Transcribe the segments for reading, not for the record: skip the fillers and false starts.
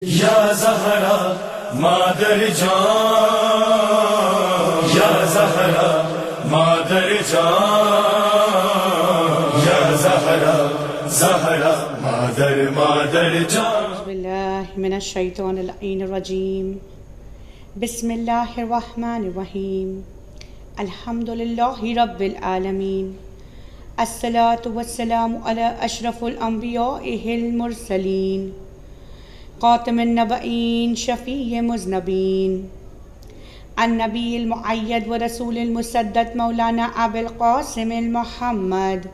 یا زہرا مادر جان، یا زہرا مادر جان، یا زہرا زہرا مادر جان۔ اعوذ باللہ من الشیطان اللعین الرجیم، بسم اللہ الرحمن الرحیم، الحمد للہ رب العالمین، الصلاة والسلام علی اشرف الانبیاء المرسلین، خاتم النبیین، شفیع مذنبین، النبی المؤید و رسول المسدد مولانا ابو القاسم المحمد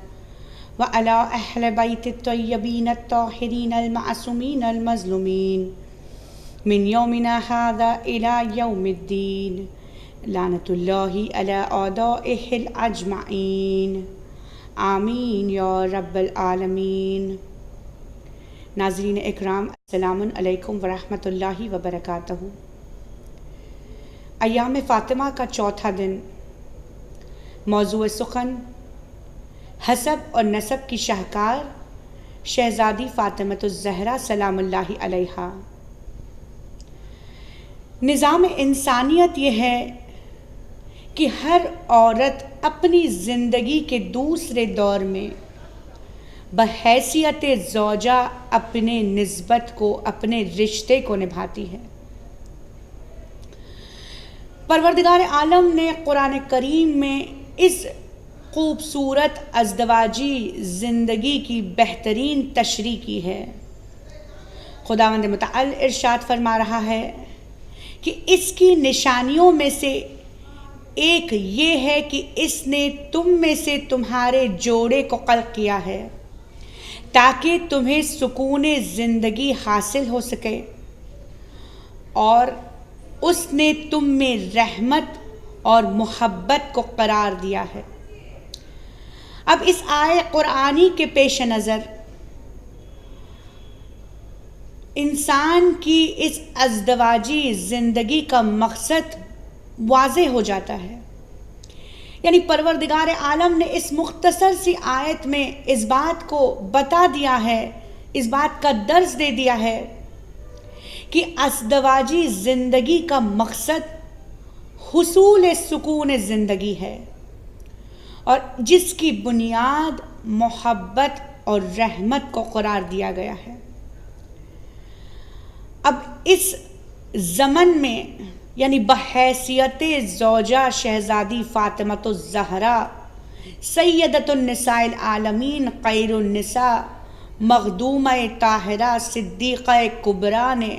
وعلی اہل بیت الطیبین الطاہرین المعصومین المظلومین من یومنا هذا الى یوم الدین، لعنت اللہ علی اعدائہ الاجمعین، آمین یا رب العالمین۔ ناظرین اکرام، السلام علیکم ورحمۃ اللہ وبرکاتہ۔ ایام فاطمہ کا چوتھا دن، موضوع سخن حسب اور نسب کی شاہکار شہزادی فاطمۃ الزہرا سلام اللہ علیہا۔ نظام انسانیت یہ ہے کہ ہر عورت اپنی زندگی کے دوسرے دور میں بحیثیت زوجہ اپنے نسبت کو، اپنے رشتے کو نبھاتی ہے۔ پروردگار عالم نے قرآن کریم میں اس خوبصورت ازدواجی زندگی کی بہترین تشریح کی ہے۔ خداوند متعال ارشاد فرما رہا ہے کہ اس کی نشانیوں میں سے ایک یہ ہے کہ اس نے تم میں سے تمہارے جوڑے کو خلق کیا ہے تاکہ تمہیں سکون زندگی حاصل ہو سکے، اور اس نے تم میں رحمت اور محبت کو قرار دیا ہے۔ اب اس آیے قرآنی کے پیش نظر انسان کی اس ازدواجی زندگی کا مقصد واضح ہو جاتا ہے۔ یعنی پروردگار عالم نے اس مختصر سی آیت میں اس بات کو بتا دیا ہے، اس بات کا درس دے دیا ہے کہ ازدواجی زندگی کا مقصد حصول سکون زندگی ہے، اور جس کی بنیاد محبت اور رحمت کو قرار دیا گیا ہے۔ اب اس زمن میں یعنی بحیثیت زوجہ شہزادی فاطمۃ الزہرا سیدۃ النساء العالمین، خیر النساء، مخدومہ طاہرہ، صدیقہ کبریٰ نے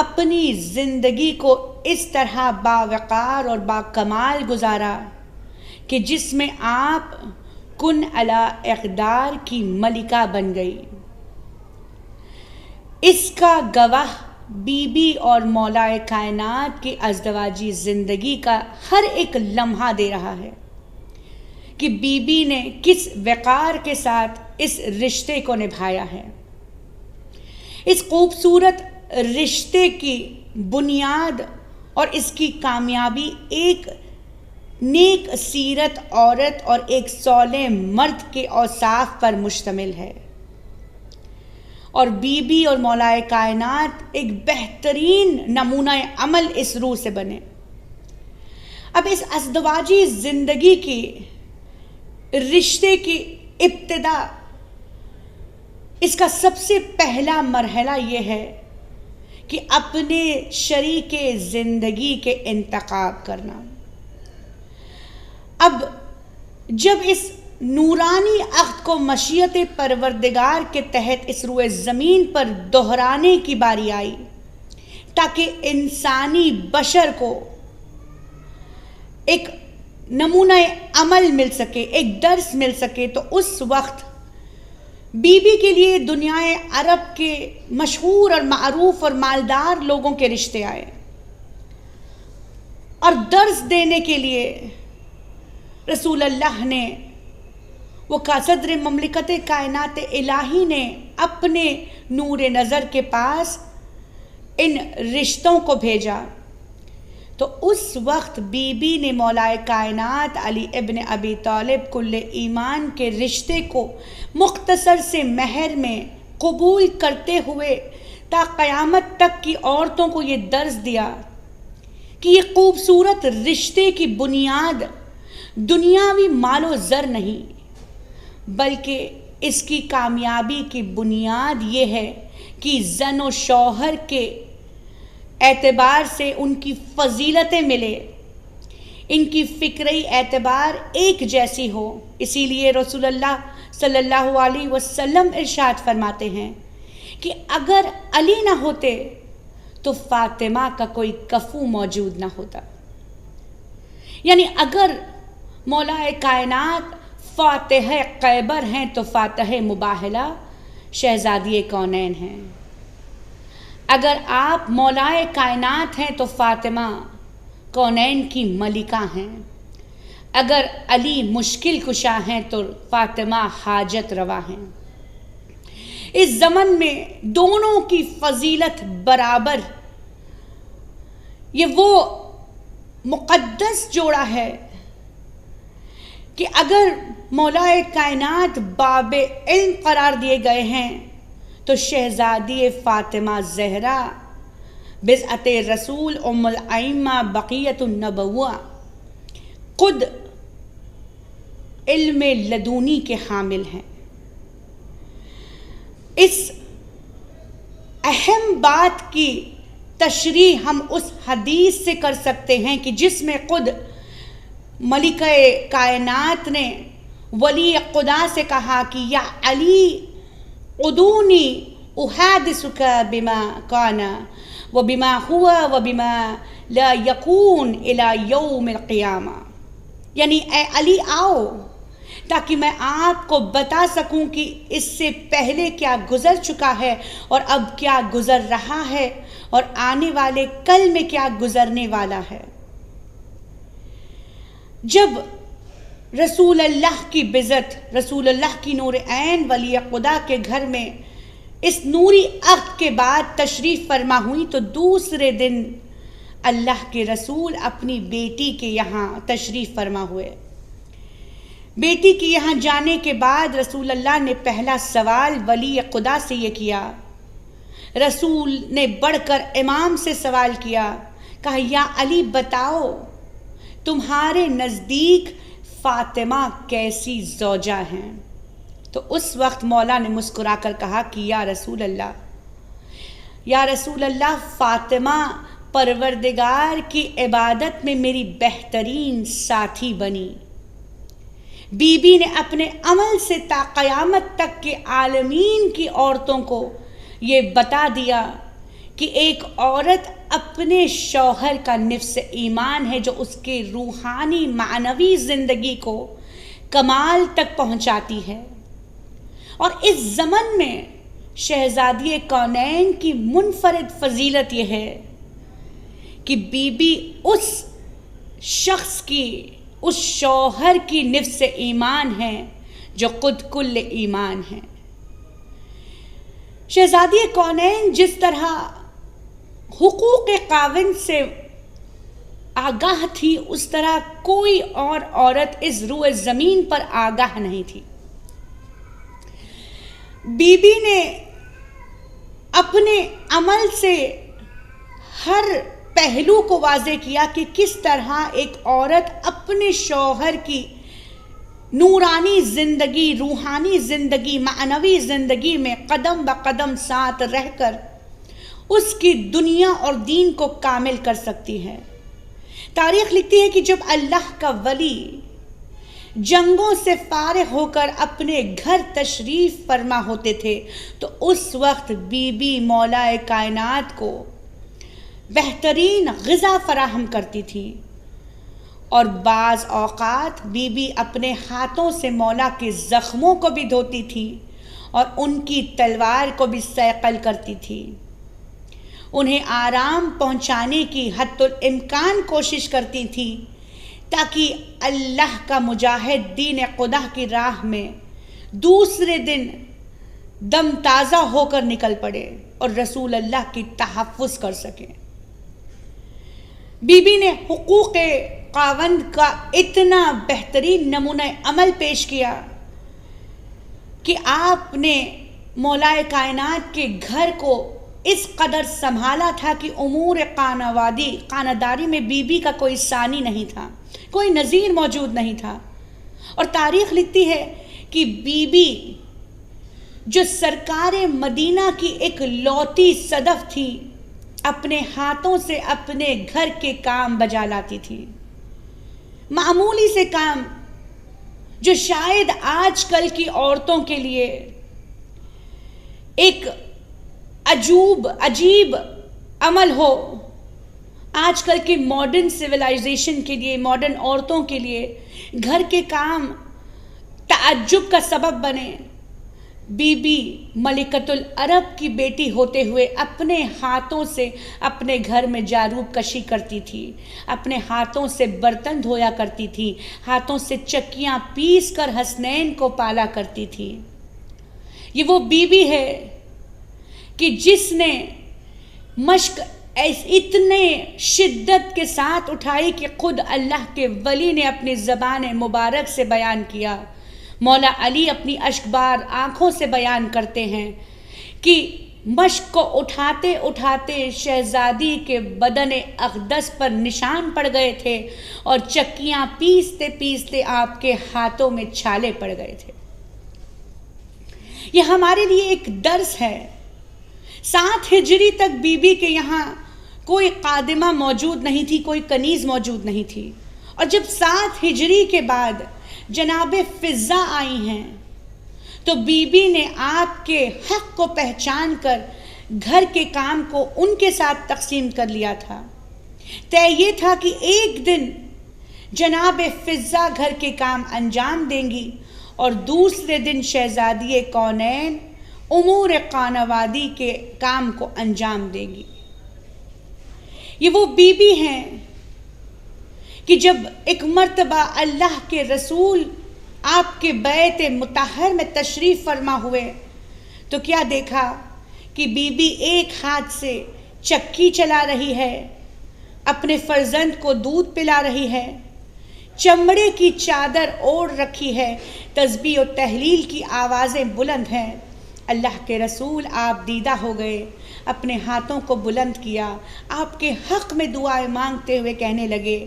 اپنی زندگی کو اس طرح باوقار اور باکمال گزارا کہ جس میں آپ کن علی اقدار کی ملکہ بن گئی۔ اس کا گواہ بی بی اور مولائے کائنات کی ازدواجی زندگی کا ہر ایک لمحہ دے رہا ہے کہ بی بی نے کس وقار کے ساتھ اس رشتے کو نبھایا ہے۔ اس خوبصورت رشتے کی بنیاد اور اس کی کامیابی ایک نیک سیرت عورت اور ایک صالح مرد کے اوصاف پر مشتمل ہے، اور بی بی اور مولائے کائنات ایک بہترین نمونہ عمل اس روح سے بنے۔ اب اس ازدواجی زندگی کی رشتے کی ابتدا، اس کا سب سے پہلا مرحلہ یہ ہے کہ اپنے شریک زندگی کے انتخاب کرنا۔ اب جب اس نورانی عقد کو مشیت پروردگار کے تحت اس روئے زمین پر دہرانے کی باری آئی تاکہ انسانی بشر کو ایک نمونہ عمل مل سکے، ایک درس مل سکے، تو اس وقت بی بی کے لیے دنیا عرب کے مشہور اور معروف اور مالدار لوگوں کے رشتے آئے، اور درس دینے کے لیے رسول اللہ نے، وہ صدر مملکت کائنات الہی نے اپنے نور نظر کے پاس ان رشتوں کو بھیجا۔ تو اس وقت بی بی نے مولائے کائنات علی ابن ابی طالب کل ایمان کے رشتے کو مختصر سے مہر میں قبول کرتے ہوئے تا قیامت تک کی عورتوں کو یہ درس دیا کہ یہ خوبصورت رشتے کی بنیاد دنیاوی مال و زر نہیں، بلکہ اس کی کامیابی کی بنیاد یہ ہے کہ زن و شوہر کے اعتبار سے ان کی فضیلتیں ملے، ان کی فکری اعتبار ایک جیسی ہو۔ اسی لیے رسول اللہ صلی اللہ علیہ وسلم ارشاد فرماتے ہیں کہ اگر علی نہ ہوتے تو فاطمہ کا کوئی کفو موجود نہ ہوتا، یعنی اگر مولا کائنات فاتح خیبر ہیں تو فاتح مباہلہ شہزادی کونین ہیں، اگر آپ مولا کائنات ہیں تو فاطمہ کونین کی ملکہ ہیں، اگر علی مشکل کشا ہیں تو فاطمہ حاجت روا ہیں۔ اس زمن میں دونوں کی فضیلت برابر، یہ وہ مقدس جوڑا ہے کہ اگر مولا کائنات باب علم قرار دیے گئے ہیں تو شہزادی فاطمہ زہرا بضعت رسول ام الائمہ بقیت النبوہ خود علم لدونی کے حامل ہیں۔ اس اہم بات کی تشریح ہم اس حدیث سے کر سکتے ہیں کہ جس میں خود ملکہ کائنات نے ولی خدا سے کہا کہ یا علی ادونی احادثک بما کان و بما ہوا و بما لا یکون الی یوم القیامہ، یعنی اے علی آؤ تاکہ میں آپ کو بتا سکوں کہ اس سے پہلے کیا گزر چکا ہے اور اب کیا گزر رہا ہے اور آنے والے کل میں کیا گزرنے والا ہے۔ جب رسول اللہ کی بزت، رسول اللہ کی نور عین ولی خدا کے گھر میں اس نوری عقد کے بعد تشریف فرما ہوئی تو دوسرے دن اللہ کے رسول اپنی بیٹی کے یہاں تشریف فرما ہوئے۔ بیٹی کے یہاں جانے کے بعد رسول اللہ نے پہلا سوال ولی خدا سے یہ کیا، رسول نے بڑھ کر امام سے سوال کیا، کہا یا علی بتاؤ تمہارے نزدیک فاطمہ کیسی زوجہ ہیں؟ تو اس وقت مولا نے مسکرا کر کہا کہ یا رسول اللہ فاطمہ پروردگار کی عبادت میں میری بہترین ساتھی بنی۔ بی بی نے اپنے عمل سے تا قیامت تک کے عالمین کی عورتوں کو یہ بتا دیا کہ ایک عورت اپنے شوہر کا نفس ایمان ہے جو اس کے روحانی معنوی زندگی کو کمال تک پہنچاتی ہے۔ اور اس زمن میں شہزادی کونین کی منفرد فضیلت یہ ہے کہ بی بی اس شخص کی، اس شوہر کی نفس ایمان ہے جو خود کل ایمان ہے۔ شہزادی کونین جس طرح حقوق خاوند سے آگاہ تھی اس طرح کوئی اور عورت اس روئے زمین پر آگاہ نہیں تھی۔ بی بی نے اپنے عمل سے ہر پہلو کو واضح کیا کہ کس طرح ایک عورت اپنے شوہر کی نورانی زندگی، روحانی زندگی، معنوی زندگی میں قدم بقدم ساتھ رہ کر اس کی دنیا اور دین کو کامل کر سکتی ہے۔ تاریخ لکھتی ہے کہ جب اللہ کا ولی جنگوں سے فارغ ہو کر اپنے گھر تشریف فرما ہوتے تھے تو اس وقت بی بی مولا کائنات کو بہترین غذا فراہم کرتی تھی، اور بعض اوقات بی بی اپنے ہاتھوں سے مولا کے زخموں کو بھی دھوتی تھی اور ان کی تلوار کو بھی صیقل کرتی تھی، انہیں آرام پہنچانے کی حتی الامکان کوشش کرتی تھی تاکہ اللہ کا مجاہد دین خدا کی راہ میں دوسرے دن دم تازہ ہو کر نکل پڑے اور رسول اللہ کی تحفظ کر سکے۔ بی بی نے حقوق خاوند کا اتنا بہترین نمونہ عمل پیش کیا کہ آپ نے مولا کائنات کے گھر کو اس قدر سنبھالا تھا کہ امور خانہ-داری میں بی بی کا کوئی ثانی نہیں تھا، کوئی نظیر موجود نہیں تھا۔ اور تاریخ لکھتی ہے کہ بی بی جو سرکار مدینہ کی ایک لوتی صدف تھی، اپنے ہاتھوں سے اپنے گھر کے کام بجا لاتی تھی، معمولی سے کام جو شاید آج کل کی عورتوں کے لیے ایک عجیب عمل ہو، آج کل کے ماڈرن سویلائزیشن کے لیے، ماڈرن عورتوں کے لیے گھر کے کام تعجب کا سبب بنے، بی بی ملکۃ العرب کی بیٹی ہوتے ہوئے اپنے ہاتھوں سے اپنے گھر میں جاروب کشی کرتی تھی، اپنے ہاتھوں سے برتن دھویا کرتی تھی، ہاتھوں سے چکیاں پیس کر حسنین کو پالا کرتی تھی۔ یہ وہ بی بی ہے کہ جس نے مشق اتنے شدت کے ساتھ اٹھائی کہ خود اللہ کے ولی نے اپنی زبان مبارک سے بیان کیا، مولا علی اپنی اشکبار آنکھوں سے بیان کرتے ہیں کہ مشق کو اٹھاتے اٹھاتے شہزادی کے بدن اقدس پر نشان پڑ گئے تھے اور چکیاں پیستے پیستے آپ کے ہاتھوں میں چھالے پڑ گئے تھے۔ یہ ہمارے لیے ایک درس ہے۔ 7 ہجری تک بی بی کے یہاں کوئی قادمہ موجود نہیں تھی، کوئی کنیز موجود نہیں تھی، اور جب 7 ہجری کے بعد جناب فضہ آئی ہیں تو بی بی نے آپ کے حق کو پہچان کر گھر کے کام کو ان کے ساتھ تقسیم کر لیا تھا۔ طے یہ تھا کہ ایک دن جناب فضہ گھر کے کام انجام دیں گی اور دوسرے دن شہزادی کونین امور خانوادی کے کام کو انجام دے گی۔ یہ وہ بی بی ہیں کہ جب ایک مرتبہ اللہ کے رسول آپ کے بیت مطہر میں تشریف فرما ہوئے تو کیا دیکھا کہ بی بی ایک ہاتھ سے چکی چلا رہی ہے، اپنے فرزند کو دودھ پلا رہی ہے، چمڑے کی چادر اوڑھ رکھی ہے، تسبیح و تحلیل کی آوازیں بلند ہیں۔ اللہ کے رسول آپ دیدہ ہو گئے، اپنے ہاتھوں کو بلند کیا، آپ کے حق میں دعائیں مانگتے ہوئے کہنے لگے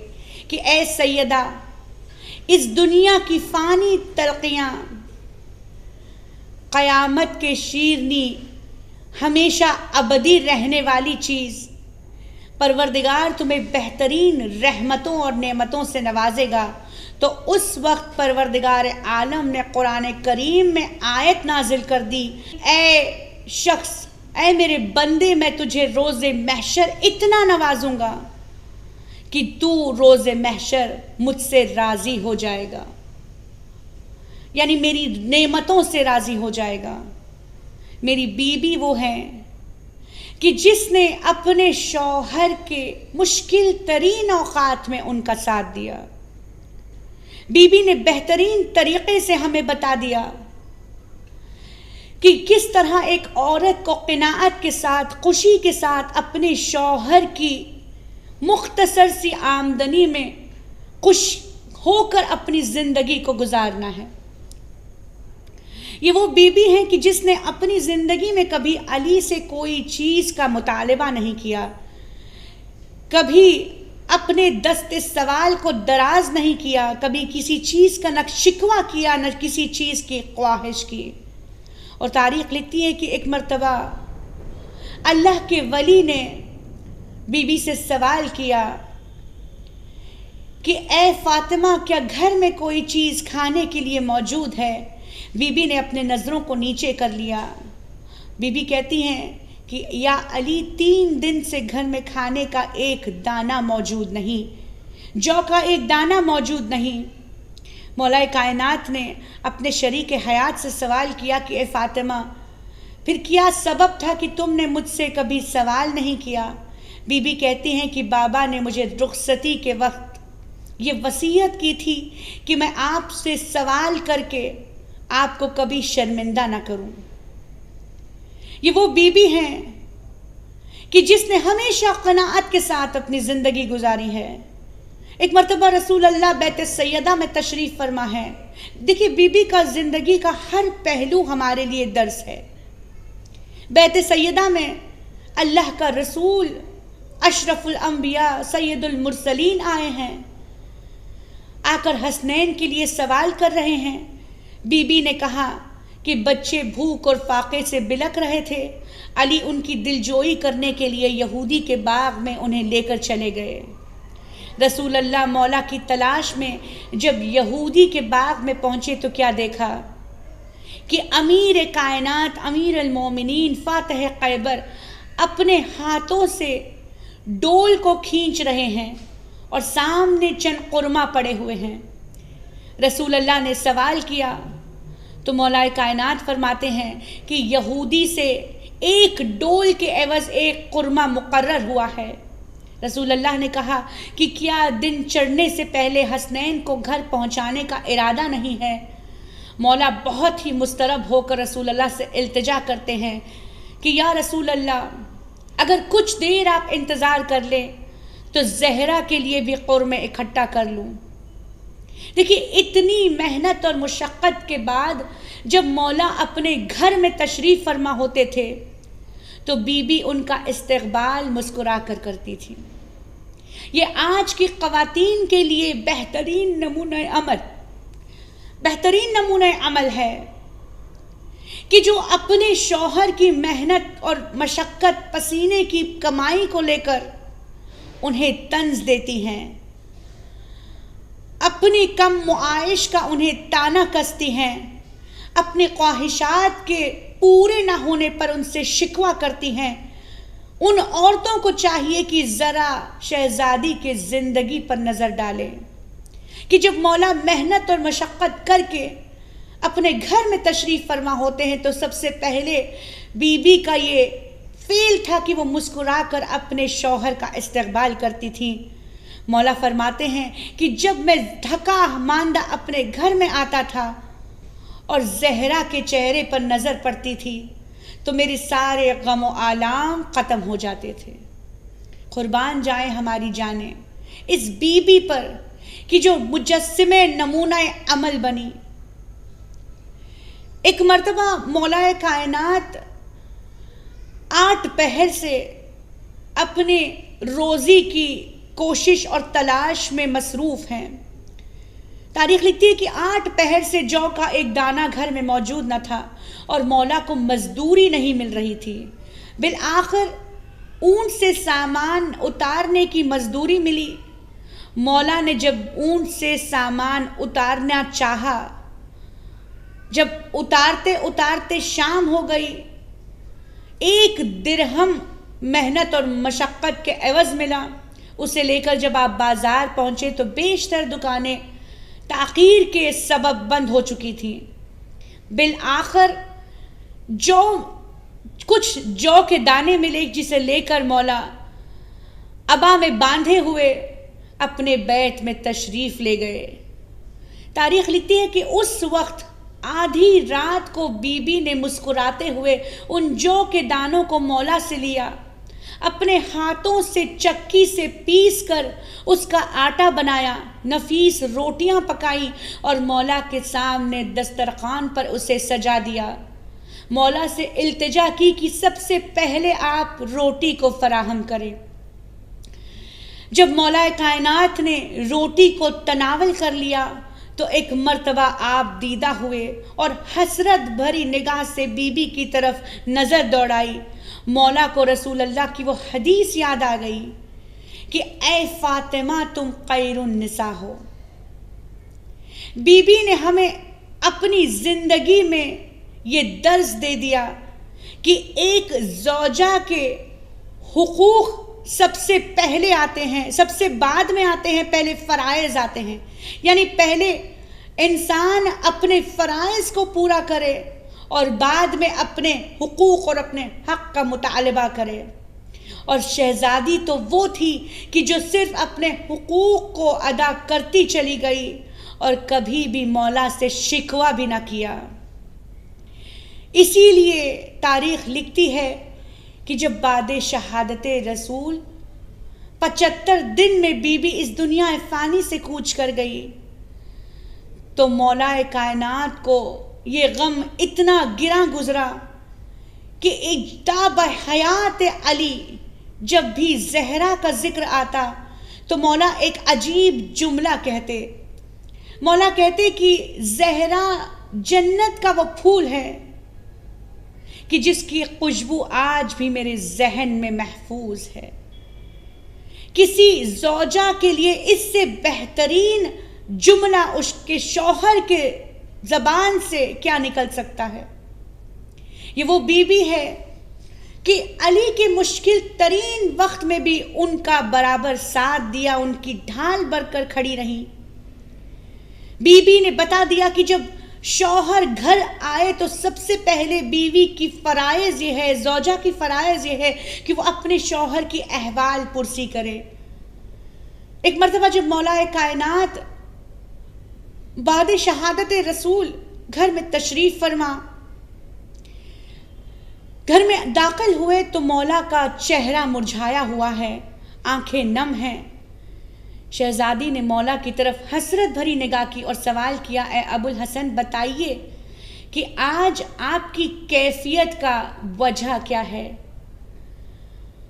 کہ اے سیدہ، اس دنیا کی فانی ترقیاں، قیامت کے شیرنی، ہمیشہ ابدی رہنے والی چیز، پروردگار تمہیں بہترین رحمتوں اور نعمتوں سے نوازے گا، تو اس وقت پروردگار عالم نے قرآن کریم میں آیت نازل کر دی، اے شخص، اے میرے بندے، میں تجھے روز محشر اتنا نوازوں گا کہ تو روز محشر مجھ سے راضی ہو جائے گا، یعنی میری نعمتوں سے راضی ہو جائے گا۔ میری بیوی وہ ہیں کہ جس نے اپنے شوہر کے مشکل ترین اوقات میں ان کا ساتھ دیا۔ بی بی نے بہترین طریقے سے ہمیں بتا دیا کہ کس طرح ایک عورت کو قناعت کے ساتھ، خوشی کے ساتھ اپنے شوہر کی مختصر سی آمدنی میں خوش ہو کر اپنی زندگی کو گزارنا ہے۔ یہ وہ بی بی ہیں کہ جس نے اپنی زندگی میں کبھی علی سے کوئی چیز کا مطالبہ نہیں کیا، کبھی اپنے دست سوال کو دراز نہیں کیا، کبھی کسی چیز کا نہ شکوہ کیا، نہ کسی چیز کی خواہش کی۔ اور تاریخ لکھتی ہے کہ ایک مرتبہ اللہ کے ولی نے بی بی سے سوال کیا کہ اے فاطمہ، کیا گھر میں کوئی چیز کھانے کے لیے موجود ہے؟ بی بی نے اپنے نظروں کو نیچے کر لیا۔ بی بی کہتی ہیں کہ یا علی، 3 دن سے گھر میں کھانے کا ایک دانہ موجود نہیں، جو کا ایک دانہ موجود نہیں۔ مولا کائنات نے اپنے شریک حیات سے سوال کیا کہ اے فاطمہ، پھر کیا سبب تھا کہ تم نے مجھ سے کبھی سوال نہیں کیا؟ بی بی کہتی ہیں کہ بابا نے مجھے رخصتی کے وقت یہ وصیت کی تھی کہ میں آپ سے سوال کر کے آپ کو کبھی شرمندہ نہ کروں۔ یہ وہ بی بی ہیں کہ جس نے ہمیشہ قناعت کے ساتھ اپنی زندگی گزاری ہے۔ ایک مرتبہ رسول اللہ بیت سیدہ میں تشریف فرما ہے۔ دیکھیے، بی بی کا زندگی کا ہر پہلو ہمارے لیے درس ہے۔ بیت سیدہ میں اللہ کا رسول اشرف الانبیاء سید المرسلین آئے ہیں، آ کر حسنین کے لیے سوال کر رہے ہیں۔ بی بی نے کہا کہ بچے بھوک اور فاقے سے بلک رہے تھے، علی ان کی دلجوئی کرنے کے لیے یہودی کے باغ میں انہیں لے کر چلے گئے۔ رسول اللہ مولا کی تلاش میں جب یہودی کے باغ میں پہنچے تو کیا دیکھا کہ امیر کائنات امیر المومنین فاتح خیبر اپنے ہاتھوں سے ڈول کو کھینچ رہے ہیں اور سامنے چند قرمہ پڑے ہوئے ہیں۔ رسول اللہ نے سوال کیا تو مولا کائنات فرماتے ہیں کہ یہودی سے ایک ڈول کے عوض ایک قرمہ مقرر ہوا ہے۔ رسول اللہ نے کہا کہ کیا دن چڑھنے سے پہلے حسنین کو گھر پہنچانے کا ارادہ نہیں ہے؟ مولا بہت ہی مضطرب ہو کر رسول اللہ سے التجا کرتے ہیں کہ یا رسول اللہ، اگر کچھ دیر آپ انتظار کر لیں تو زہرا کے لیے بھی قرمے اکٹھا کر لوں۔ دیکھیے اتنی محنت اور مشقت کے بعد جب مولا اپنے گھر میں تشریف فرما ہوتے تھے تو بی بی ان کا استقبال مسکرا کر کرتی تھی۔ یہ آج کی خواتین کے لیے بہترین نمونہ عمل ہے کہ جو اپنے شوہر کی محنت اور مشقت پسینے کی کمائی کو لے کر انہیں طنز دیتی ہیں، اپنی کم معاش کا انہیں طعنہ کستی ہیں، اپنی خواہشات کے پورے نہ ہونے پر ان سے شکوہ کرتی ہیں۔ ان عورتوں کو چاہیے کہ ذرا شہزادی کے زندگی پر نظر ڈالیں کہ جب مولا محنت اور مشقت کر کے اپنے گھر میں تشریف فرما ہوتے ہیں تو سب سے پہلے بی بی کا یہ فعل تھا کہ وہ مسکرا کر اپنے شوہر کا استقبال کرتی تھیں۔ مولا فرماتے ہیں کہ جب میں تھکا ماندہ اپنے گھر میں آتا تھا اور زہرا کے چہرے پر نظر پڑتی تھی تو میرے سارے غم و آلام ختم ہو جاتے تھے۔ قربان جائیں ہماری جانیں اس بی بی پر کہ جو مجسمہ نمونہ عمل بنی۔ ایک مرتبہ مولا کائنات 8 پہر سے اپنے روزی کی کوشش اور تلاش میں مصروف ہیں۔ تاریخ لکھتی ہے کہ 8 پہر سے جو کا ایک دانہ گھر میں موجود نہ تھا اور مولا کو مزدوری نہیں مل رہی تھی۔ بالآخر اونٹ سے سامان اتارنے کی مزدوری ملی۔ مولا نے جب اونٹ سے سامان اتارنا چاہا، جب اتارتے اتارتے شام ہو گئی، 1 درہم محنت اور مشقت کے عوض ملا۔ اسے لے کر جب آپ بازار پہنچے تو بیشتر دکانیں تاخیر کے سبب بند ہو چکی تھیں۔ بالآخر کچھ جو کے دانے ملے جسے لے کر مولا ابا میں باندھے ہوئے اپنے بیت میں تشریف لے گئے۔ تاریخ لکھتی ہے کہ اس وقت آدھی رات کو بی بی نے مسکراتے ہوئے ان جو کے دانوں کو مولا سے لیا، اپنے ہاتھوں سے چکی سے پیس کر اس کا آٹا بنایا، نفیس روٹیاں پکائیں اور مولا کے سامنے دسترخوان پر اسے سجا دیا۔ مولا سے التجا کی کہ سب سے پہلے آپ روٹی کو فراہم کریں۔ جب مولا کائنات نے روٹی کو تناول کر لیا تو ایک مرتبہ آپ دیدہ ہوئے اور حسرت بھری نگاہ سے بی بی کی طرف نظر دوڑائی۔ مولا کو رسول اللہ کی وہ حدیث یاد آ گئی کہ اے فاطمہ تم خیر النساء ہو۔ بی بی نے ہمیں اپنی زندگی میں یہ درس دے دیا کہ ایک زوجہ کے حقوق سب سے پہلے آتے ہیں، سب سے بعد میں آتے ہیں، پہلے فرائض آتے ہیں۔ یعنی پہلے انسان اپنے فرائض کو پورا کرے اور بعد میں اپنے حقوق اور اپنے حق کا مطالبہ کرے۔ اور شہزادی تو وہ تھی کہ جو صرف اپنے حقوق کو ادا کرتی چلی گئی اور کبھی بھی مولا سے شکوہ بھی نہ کیا۔ اسی لیے تاریخ لکھتی ہے کہ جب بعد شہادت رسول 75 دن میں بی بی اس دنیا فانی سے کوچ کر گئی تو مولا کائنات کو یہ غم اتنا گراں گزرا کہ اجتاب حیات علی جب بھی زہرا کا ذکر آتا تو مولا ایک عجیب جملہ کہتے. مولا کہتے کہ زہرا جنت کا وہ پھول ہے کہ جس کی خوشبو آج بھی میرے ذہن میں محفوظ ہے. کسی زوجہ کے لیے اس سے بہترین جملہ اس کے شوہر کے زبان سے کیا نکل سکتا ہے. یہ وہ بیوی ہے کہ علی کے مشکل ترین وقت میں بھی ان کا برابر ساتھ دیا، ان کی ڈھال بن کر کھڑی رہی. بیوی نے بتا دیا کہ جب شوہر گھر آئے تو سب سے پہلے بیوی کی فرائض یہ ہے، زوجہ کی فرائض یہ ہے کہ وہ اپنے شوہر کی احوال پرسی کرے. ایک مرتبہ جب مولا کائنات بعد شہادت رسول گھر میں تشریف فرما گھر میں داخل ہوئے تو مولا کا چہرہ مرجھایا ہوا ہے، آنکھیں نم ہیں. شہزادی نے مولا کی طرف حسرت بھری نگاہ کی اور سوال کیا، اے ابو الحسن بتائیے کہ آج آپ کی کیفیت کا وجہ کیا ہے؟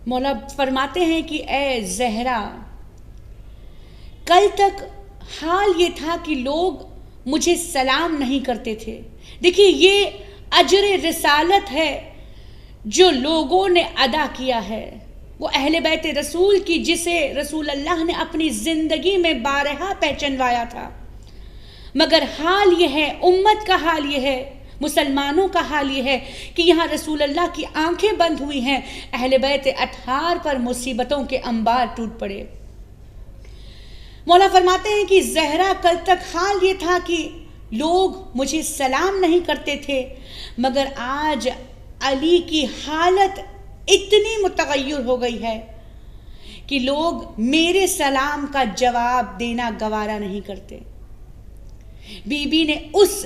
مولا فرماتے ہیں کہ اے زہرا، کل تک حال یہ تھا کہ لوگ مجھے سلام نہیں کرتے تھے. دیکھیے یہ اجر رسالت ہے جو لوگوں نے ادا کیا ہے، وہ اہل بیت رسول کی جسے رسول اللہ نے اپنی زندگی میں بارہا پہچنوایا تھا. مگر حال یہ ہے، امت کا حال یہ ہے، مسلمانوں کا حال یہ ہے کہ یہاں رسول اللہ کی آنکھیں بند ہوئی ہیں، اہل بیت اطہار پر مصیبتوں کے انبار ٹوٹ پڑے. مولا فرماتے ہیں کہ زہرا کل تک حال یہ تھا کہ لوگ مجھے سلام نہیں کرتے تھے، مگر آج علی کی حالت اتنی متغیر ہو گئی ہے کہ لوگ میرے سلام کا جواب دینا گوارا نہیں کرتے. بی بی نے اس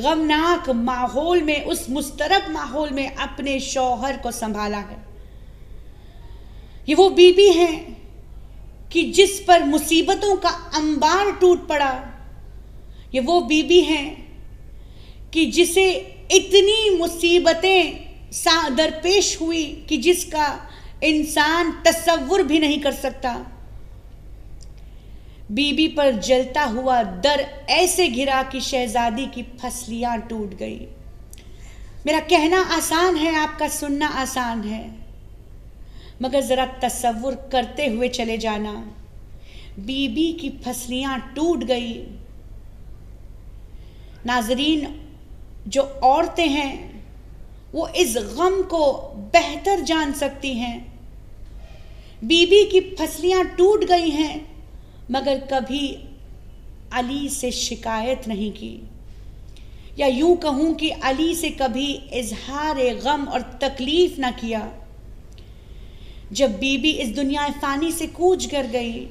غمناک ماحول میں، اس مضطرب ماحول میں اپنے شوہر کو سنبھالا ہے. یہ وہ بی بی ہیں کہ جس پر مصیبتوں کا انبار ٹوٹ پڑا. یہ وہ بی بی ہیں کہ جسے اتنی مصیبتیں درپیش ہوئی کہ جس کا انسان تصور بھی نہیں کر سکتا. بی بی پر جلتا ہوا در ایسے گھرا کہ شہزادی کی پھسلیاں ٹوٹ گئی. میرا کہنا آسان ہے، آپ کا سننا آسان ہے، مگر ذرا تصور کرتے ہوئے چلے جانا. بی بی کی پھسلیاں ٹوٹ گئی. ناظرین، جو عورتیں ہیں وہ اس غم کو بہتر جان سکتی ہیں. بی بی کی پھسلیاں ٹوٹ گئی ہیں مگر کبھی علی سے شکایت نہیں کی، یا یوں کہوں کہ علی سے کبھی اظہار غم اور تکلیف نہ کیا. جب بی بی اس دنیا فانی سے کوچ کر گئی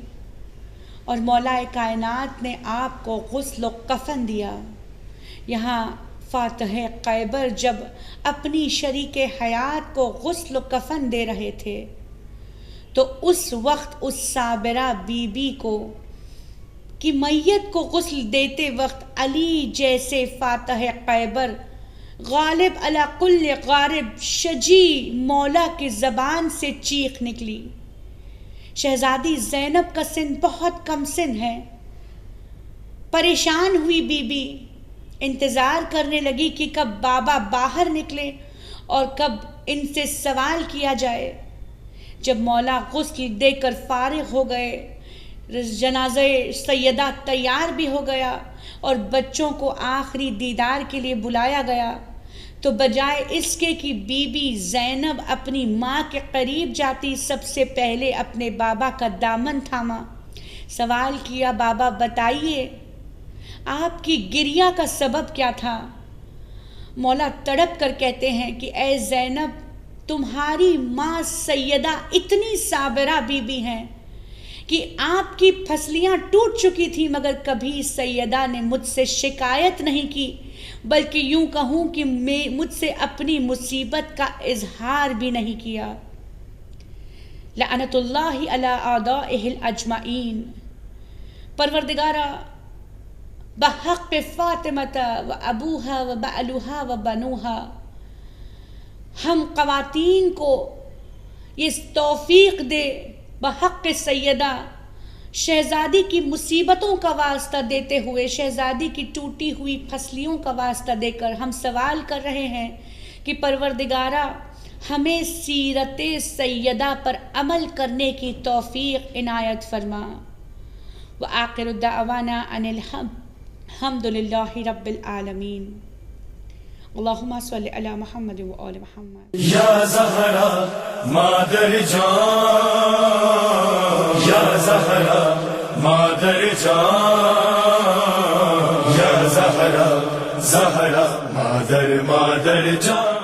اور مولا کائنات نے آپ کو غسل و کفن دیا، یہاں فاتح خیبر جب اپنی شریک حیات کو غسل و کفن دے رہے تھے تو اس وقت اس صابرہ بی بی کو کی میت کو غسل دیتے وقت علی جیسے فاتح خیبر، غالب علی کل غارب، شجی مولا کی زبان سے چیخ نکلی. شہزادی زینب کا سن بہت کم سن ہے. پریشان ہوئی بی بی، انتظار کرنے لگی کہ کب بابا باہر نکلے اور کب ان سے سوال کیا جائے. جب مولا غسل دے کر فارغ ہو گئے، جنازہ سیدہ تیار بھی ہو گیا اور بچوں کو آخری دیدار کے لیے بلایا گیا، تو بجائے اس کے کہ بی بی زینب اپنی ماں کے قریب جاتی، سب سے پہلے اپنے بابا کا دامن تھاما، سوال کیا، بابا بتائیے آپ کی گریہ کا سبب کیا تھا؟ مولا تڑپ کر کہتے ہیں کہ اے زینب، تمہاری ماں سیدہ اتنی صابرہ بی بی ہیں کہ آپ کی پھسلیاں ٹوٹ چکی تھی مگر کبھی سیدہ نے مجھ سے شکایت نہیں کی، بلکہ یوں کہوں کہ مجھ سے اپنی مصیبت کا اظہار بھی نہیں کیا. لعنت اللہ علی اعدائہ الاجمعین. پروردگارا بحق فاطمہ و ابوہا و بعلوہا و بنوہا، ہم خواتین کو یہ توفیق دے بحق سیدہ شہزادی کی مصیبتوں کا واسطہ دیتے ہوئے، شہزادی کی ٹوٹی ہوئی پھسلیوں کا واسطہ دے کر ہم سوال کر رہے ہیں کہ پروردگارہ ہمیں سیرت سیدہ پر عمل کرنے کی توفیق عنایت فرما۔ وآخر دعوانا ان الحمد للہ رب العالمین۔ اللہم صلی علی محمد و آل محمد۔ یا زہرا مادر جان، یا زہرا مادر جان، یا زہرا زہرا مادر جان۔